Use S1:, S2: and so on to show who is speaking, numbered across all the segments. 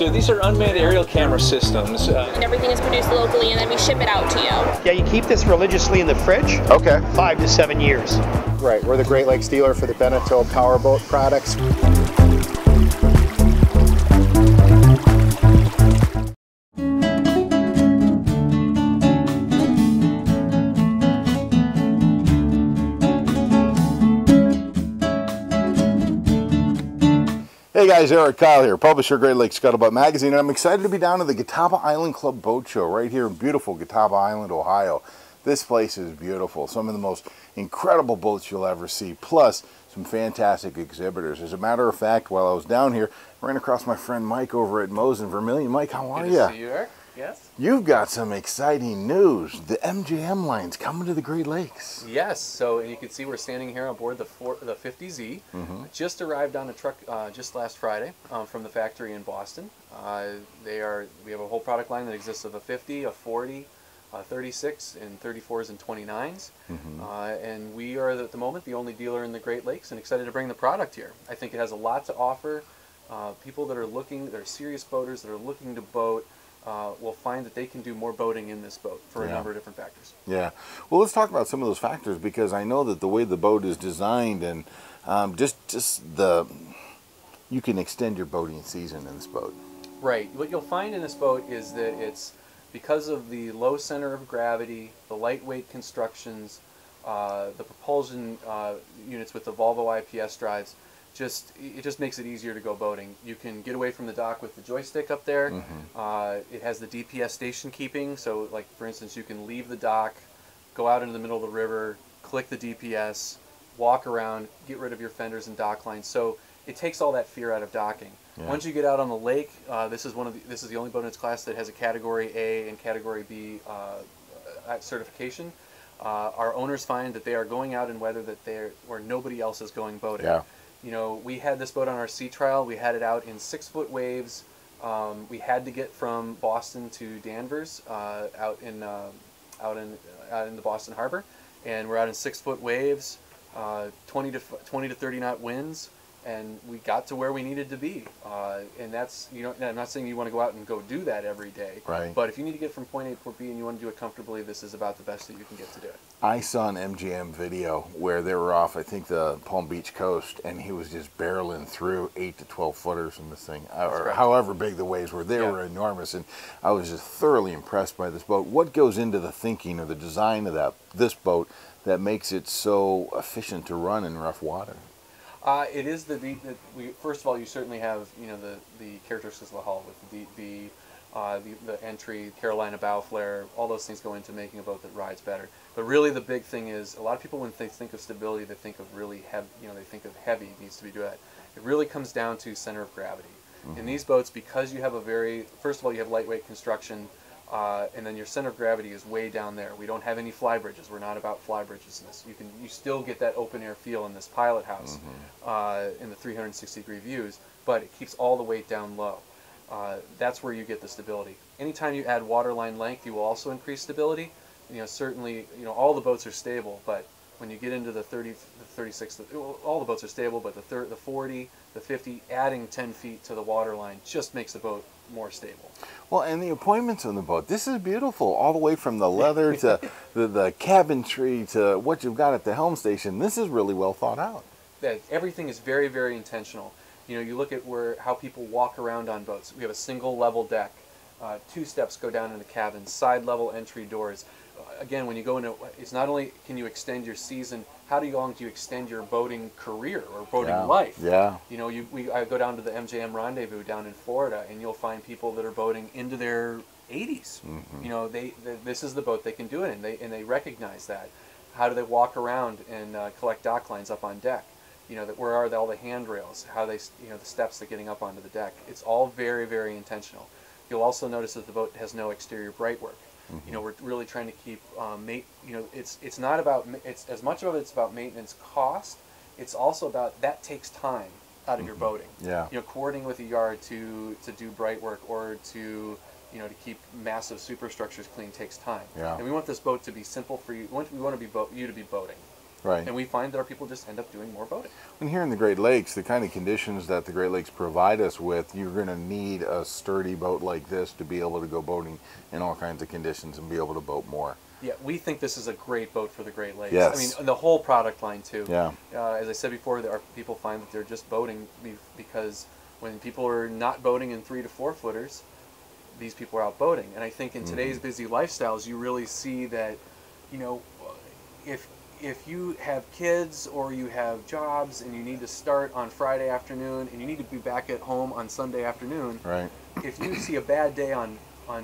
S1: So these are unmanned aerial camera systems.
S2: And everything is produced locally, and then we ship it out to you.
S3: Yeah, you keep this religiously in the fridge.
S4: Okay.
S3: 5 to 7 years.
S4: Right, we're the Great Lakes dealer for the Beneteau powerboat products. Hey guys, Erik Kyle here, publisher, Great Lakes Scuttlebutt magazine, and I'm excited to be down at the Catawba Island Club Boat Show right here in beautiful Catawba Island, Ohio. This place is beautiful. Some of the most incredible boats you'll ever see, plus some fantastic exhibitors. As a matter of fact, while I was down here, I ran across my friend Mike over at Moes in Vermilion. Mike, how are you?
S5: Good to see you, Erik. Yes.
S4: You've got some exciting news. The MJM line's coming to the Great Lakes.
S5: Yes. So you can see we're standing here on board the 50Z. Just arrived on a truck just last Friday from the factory in Boston. We have a whole product line that exists of a 50, a 40, a 36, and 34s and 29s. And we are at the moment the only dealer in the Great Lakes, and excited to bring the product here. I think it has a lot to offer. People that are serious boaters that are looking to boat. Will find that they can do more boating in this boat for a number of different factors.
S4: Yeah. Well, let's talk about some of those factors, because I know that the way the boat is designed and you can extend your boating season in this boat.
S5: Right. What you'll find in this boat is that it's because of the low center of gravity, the lightweight constructions, the propulsion units with the Volvo IPS drives. It just makes it easier to go boating. You can get away from the dock with the joystick up there. It has the DPS station keeping, so like for instance, you can leave the dock, go out into the middle of the river, click the DPS, walk around, get rid of your fenders and dock lines. So it takes all that fear out of docking. Once you get out on the lake, this is the only boat in its class that has a Category A and Category B certification. Our owners find that they are going out in weather where nobody else is going boating.
S4: Yeah.
S5: You know, we had this boat on our sea trial. We had it out in 6-foot waves. We had to get from Boston to Danvers, out in the Boston Harbor, and we're out in 6-foot waves, 20 to 30 knot winds, and we got to where we needed to be. And that's, you know, I'm not saying you want to go out and go do that every day,
S4: right? But
S5: if you need to get from point A to point B and you want to do it comfortably, this is about the best that you can get to do it.
S4: I saw an MGM video where they were off, I think, the Palm Beach coast, and he was just barreling through 8 to 12 footers in this thing, or however big the waves were. They were enormous, and I was just thoroughly impressed by this boat. What goes into the thinking or the design of this boat that makes it so efficient to run in rough water?
S5: It is first of all, you certainly have, you know, the characteristics of the hull with the entry, Carolina bow flare. All those things go into making a boat that rides better. But really, the big thing is, a lot of people, when they think of stability, they think of really heavy. You know, they think of heavy needs to be good. It really comes down to center of gravity. In these boats, because you have first of all, you have lightweight construction. And then your center of gravity is way down there. We don't have any fly bridges. We're not about fly bridges in this. You still get that open air feel in this pilot house, in the 360-degree views, but it keeps all the weight down low. That's where you get the stability. Anytime you add waterline length, you will also increase stability. You know, certainly, you know, all the boats are stable, but when you get into the 30, the 36, all the boats are stable, but the 40, the 50, adding 10 feet to the waterline just makes the boat more stable.
S4: Well, and the appointments on the boat, this is beautiful, all the way from the leather to the cabinetry to what you've got at the helm station. This is really well thought out.
S5: Everything is very, very intentional. You know, you look at how people walk around on boats. We have a single level deck. 2 steps go down in the cabin, side level entry doors. Again, when you go into, it's not only can you extend your season, how long do you extend your boating career or boating life? Yeah. You know, I go down to the MJM Rendezvous down in Florida, and you'll find people that are boating into their 80s. You know, this is the boat they can do it in, and they recognize that. How do they walk around and collect dock lines up on deck? You know, where are all the handrails? How the steps that getting up onto the deck? It's all very, very intentional. You'll also notice that the boat has no exterior bright work. You know, we're really trying to keep, it's not about, as much of it's about maintenance cost, it's also about, that takes time out of your boating. Yeah. You know, coordinating with a yard to do bright work or to keep massive superstructures clean takes time. Yeah. And we want this boat to be simple for you. We want you to be boating.
S4: Right.
S5: And we find that our people just end up doing more boating.
S4: And here in the Great Lakes, the kind of conditions that the Great Lakes provide us with, you're going to need a sturdy boat like this to be able to go boating in all kinds of conditions and be able to boat more.
S5: Yeah, we think this is a great boat for the Great Lakes.
S4: Yes.
S5: I mean, the whole product line too.
S4: Yeah.
S5: As I said before, our people find that they're just boating because when people are not boating in 3 to 4 footers, these people are out boating. And I think in today's busy lifestyles, you really see that, you know, if you have kids or you have jobs and you need to start on Friday afternoon and you need to be back at home on Sunday afternoon,
S4: right.
S5: If you see a bad day on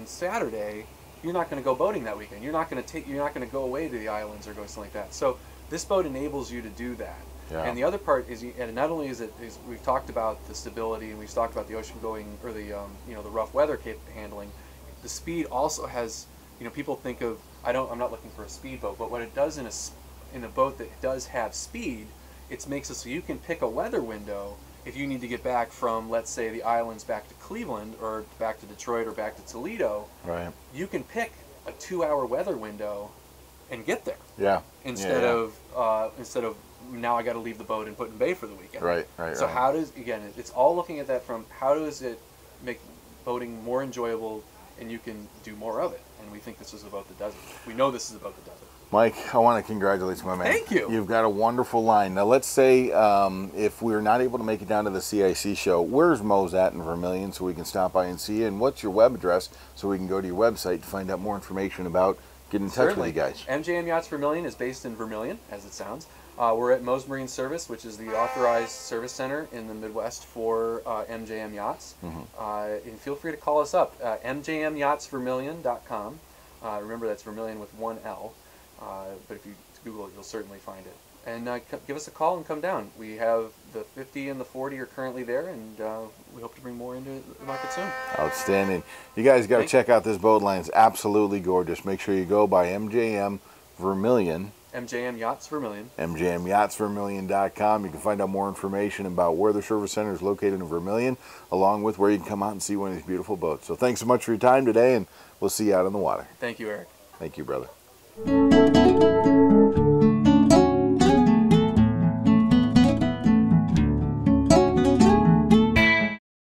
S5: Saturday, you're not going to go boating that weekend. You're not going to go away to the islands or go something like that. So this boat enables you to do that.
S4: Yeah.
S5: And the other part is, and not only is we've talked about the stability and we've talked about the ocean going or the the rough weather handling. The speed also has, people think of I'm not looking for a speedboat, but what it does in a boat that does have speed, it makes it so you can pick a weather window if you need to get back from, let's say, the islands back to Cleveland or back to Detroit or back to Toledo.
S4: Right.
S5: You can pick a 2-hour weather window and get there.
S4: Yeah.
S5: Instead of now I got to leave the boat and put in bay for the weekend.
S4: Right.
S5: So how does, again, it's all looking at that from how does it make boating more enjoyable and you can do more of it. And we think this is a boat that does it. We know this is a boat that does it.
S4: Mike, I want to congratulate you, my man.
S5: Thank you.
S4: You've got a wonderful line. Now, let's say if we're not able to make it down to the CIC show, where's Moes at in Vermilion so we can stop by and see you? And what's your web address so we can go to your website to find out more information about getting in touch with you guys?
S5: MJM Yachts Vermilion is based in Vermilion, as it sounds. We're at Moes Marine Service, which is the authorized service center in the Midwest for MJM Yachts. And feel free to call us up, mjmyachtsvermilion.com. Remember, that's Vermilion with one L. But if you Google it, you'll certainly find it. And give us a call and come down. We have the 50 and the 40 are currently there, and we hope to bring more into the market soon.
S4: Outstanding. You guys got to check out this boat line. It's absolutely gorgeous. Make sure you go by MJM Vermilion.
S5: MJM Yachts Vermilion.
S4: MJMYachtsVermilion.com. You can find out more information about where the service center is located in Vermilion, along with where you can come out and see one of these beautiful boats. So thanks so much for your time today, and we'll see you out on the water.
S5: Thank you, Eric.
S4: Thank you, brother.